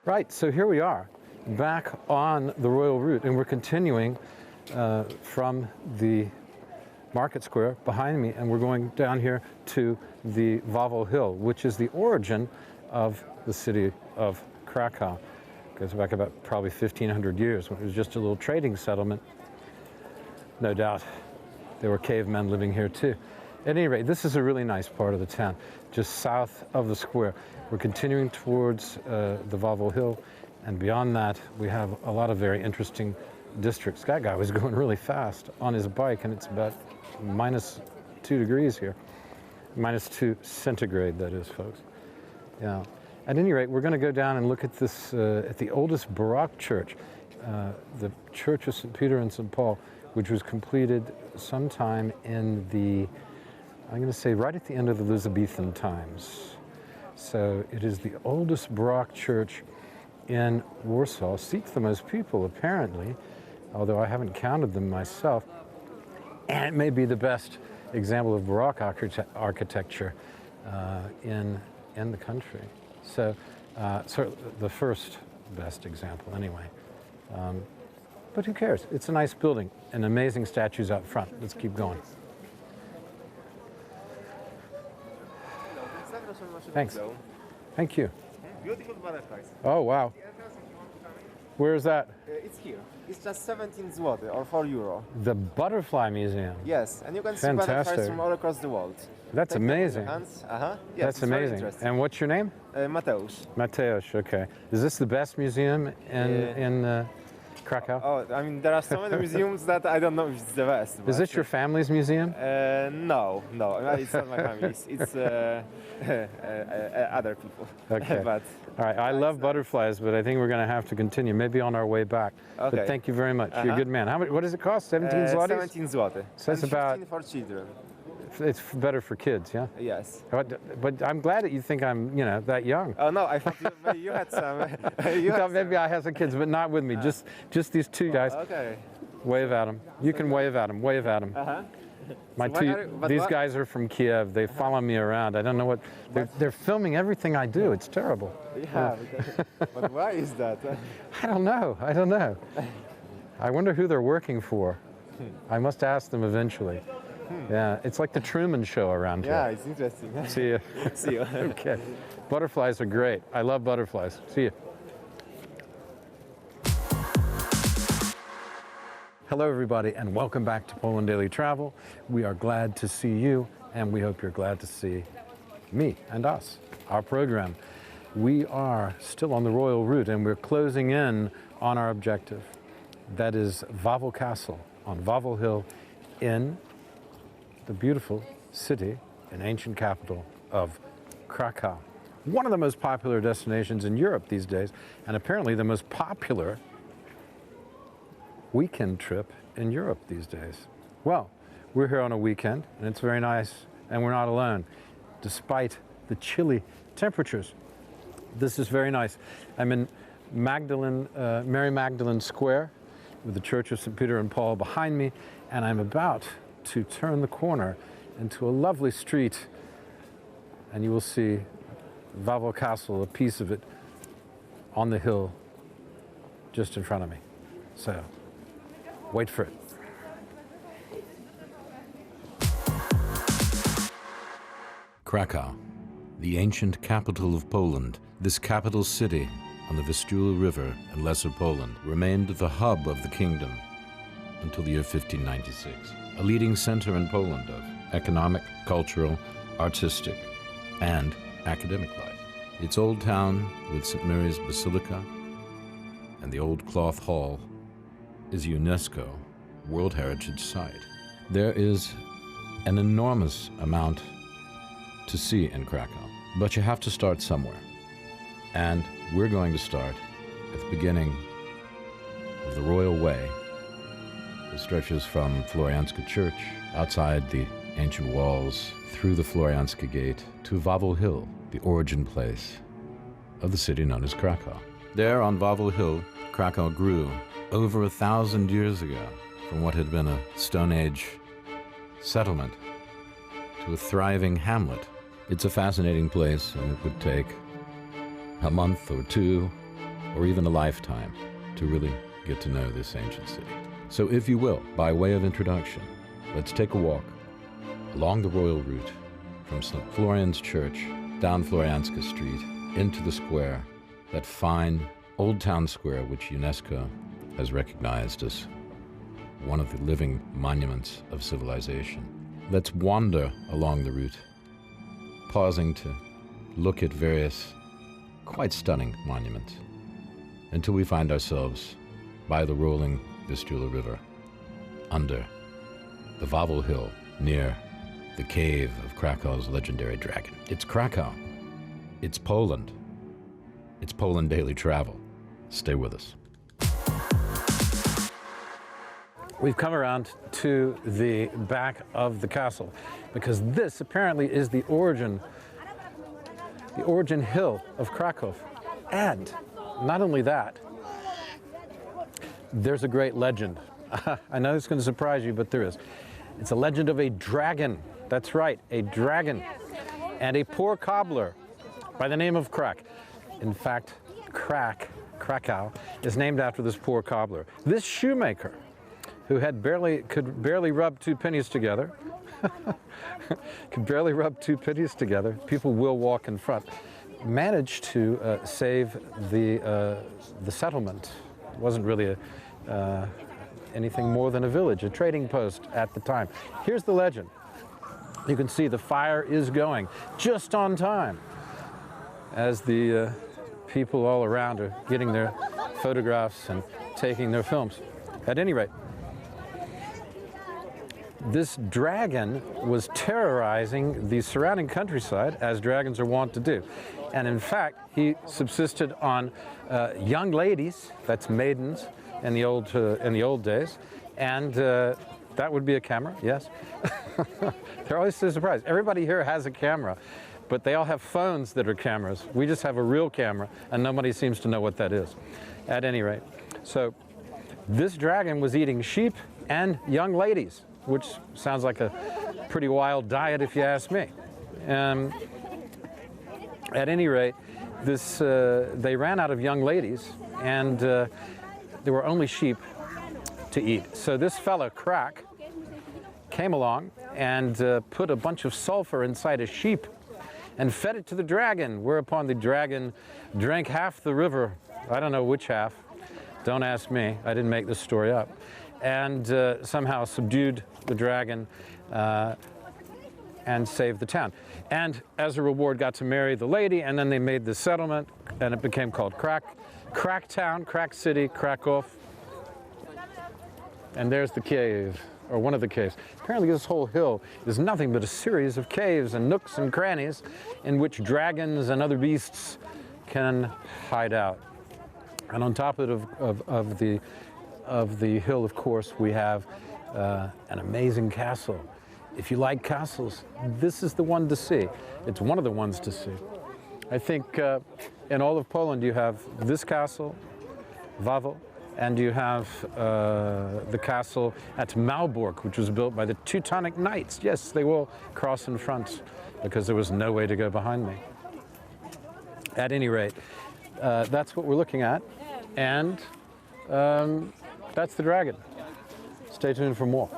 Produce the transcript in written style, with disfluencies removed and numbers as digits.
Right, so here we are, back on the Royal Route, and we're continuing from the market square behind me, and we're going down here to the Wawel Hill, which is the origin of the city of Krakow. It goes back about probably 1,500 years when it was just a little trading settlement. No doubt there were cavemen living here too. At any rate, this is a really nice part of the town, just south of the square. We're continuing towards the Wawel Hill, and beyond that, we have a lot of very interesting districts. That guy was going really fast on his bike, and it's about -2 degrees here. -2 centigrade, that is, folks. Yeah. At any rate, we're going to go down and look at this, at the oldest Baroque church, the Church of St. Peter and St. Paul, which was completed sometime in the, I'm going to say right at the end of the Elizabethan times. So it is the oldest Baroque church in Warsaw. Seats the most people, apparently, although I haven't counted them myself. And it may be the best example of Baroque architecture in the country. So, the first best example, anyway. But who cares? It's a nice building and amazing statues out front. Let's keep going. Thanks. Thank you. Beautiful butterflies. Oh, wow. Where is that? It's here. It's just 17 zloty or 4 euro. The Butterfly Museum. Yes, and you can see Fantastic. butterflies from all across the world. That's Take them in your amazing. hands. Yes, That's it's very amazing. interesting. And what's your name? Mateusz. Mateusz, okay. Is this the best museum in Krakow? Oh, I mean, there are so many museums that I don't know if it's the best. Is this your family's museum? No, it's not my family. It's other people. Okay. But all right, I love butterflies, but I think we're going to have to continue, maybe on our way back. Okay. But thank you very much. You're a good man. How much? What does it cost? 17 zlotys? 17 zloty. So that's And about- 15 for children. It's better for kids, yeah? Yes. But I'm glad that you think I'm, that young. Oh no, I thought you had some. You thought maybe I have some kids, but not with me. Just these two guys. Okay. Wave at them. You can wave at them. Wave at them. My these guys are from Kiev. They follow me around. I don't know what they're filming everything I do. It's terrible. Yeah. But why is that? I don't know. I wonder who they're working for. I must ask them eventually. Yeah, it's like the Truman Show around here. Yeah, it's interesting. See you. See you. Okay. Butterflies are great. I love butterflies. See you. Hello, everybody, and welcome back to Poland Daily Travel. We are glad to see you, and we hope you're glad to see me and us, our program. We are still on the Royal Route, and we're closing in on our objective. That is Wawel Castle on Wawel Hill in the beautiful city and ancient capital of Krakow. One of the most popular destinations in Europe these days, and apparently the most popular weekend trip in Europe these days. Well, we're here on a weekend, and it's very nice, and we're not alone, despite the chilly temperatures. This is very nice. I'm in Mary Magdalene Square with the Church of St. Peter and Paul behind me, and I'm about to turn the corner into a lovely street, and you will see Wawel Castle, a piece of it, on the hill just in front of me. So, wait for it. Krakow, the ancient capital of Poland. This capital city on the Vistula River in Lesser Poland remained the hub of the kingdom until the year 1596. A leading center in Poland of economic, cultural, artistic, and academic life. Its old town with St. Mary's Basilica and the Old Cloth Hall is UNESCO World Heritage Site. There is an enormous amount to see in Krakow, but you have to start somewhere. And we're going to start at the beginning of the Royal Way. It stretches from Florianska Church, outside the ancient walls, through the Florianska Gate, to Wawel Hill, the origin place of the city known as Krakow. There on Wawel Hill, Krakow grew over 1,000 years ago from what had been a Stone Age settlement to a thriving hamlet. It's a fascinating place, and it would take a month or two or even a lifetime to really get to know this ancient city. So if you will, by way of introduction, let's take a walk along the royal route from St. Florian's Church down Florianska Street into the square, that fine old town square which UNESCO has recognized as one of the living monuments of civilization. Let's wander along the route, pausing to look at various quite stunning monuments until we find ourselves by the rolling Vistula River, under the Wawel Hill, near the cave of Krakow's legendary dragon. It's Krakow. It's Poland. It's Poland Daily Travel. Stay with us. We've come around to the back of the castle because this apparently is the origin hill of Krakow. And not only that, there's a great legend. I know it's going to surprise you, but there is. It's a legend of a dragon. That's right, a dragon. And a poor cobbler by the name of Krak. In fact, Krakow, is named after this poor cobbler. This shoemaker, who could barely rub two pennies together, people will walk in front, managed to save the settlement. It wasn't really anything more than a village, a trading post at the time. Here's the legend. You can see the fire is going just on time as the people all around are getting their photographs and taking their films. At any rate, this dragon was terrorizing the surrounding countryside, as dragons are wont to do. And in fact, he subsisted on young ladies, that's maidens in the old days, and that would be a camera, yes. They're always so surprised. Everybody here has a camera, but they all have phones that are cameras. We just have a real camera, and nobody seems to know what that is. At any rate, so this dragon was eating sheep and young ladies, which sounds like a pretty wild diet if you ask me. At any rate, they ran out of young ladies, and there were only sheep to eat. So this fellow, Krak, came along and put a bunch of sulfur inside a sheep and fed it to the dragon, whereupon the dragon drank half the river. I don't know which half. Don't ask me. I didn't make this story up. And somehow subdued the dragon and saved the town. And as a reward, got to marry the lady, and then they made the settlement, and it became called Cracktown, Crack City, Krakow. And there's the cave, or one of the caves. Apparently this whole hill is nothing but a series of caves and nooks and crannies in which dragons and other beasts can hide out. And on top of the hill, of course, we have an amazing castle. If you like castles, this is the one to see. It's one of the ones to see. I think in all of Poland you have this castle, Wawel, and you have the castle at Malbork, which was built by the Teutonic Knights. Yes, they will cross in front because there was no way to go behind me. At any rate, that's what we're looking at, and that's the dragon. Stay tuned for more.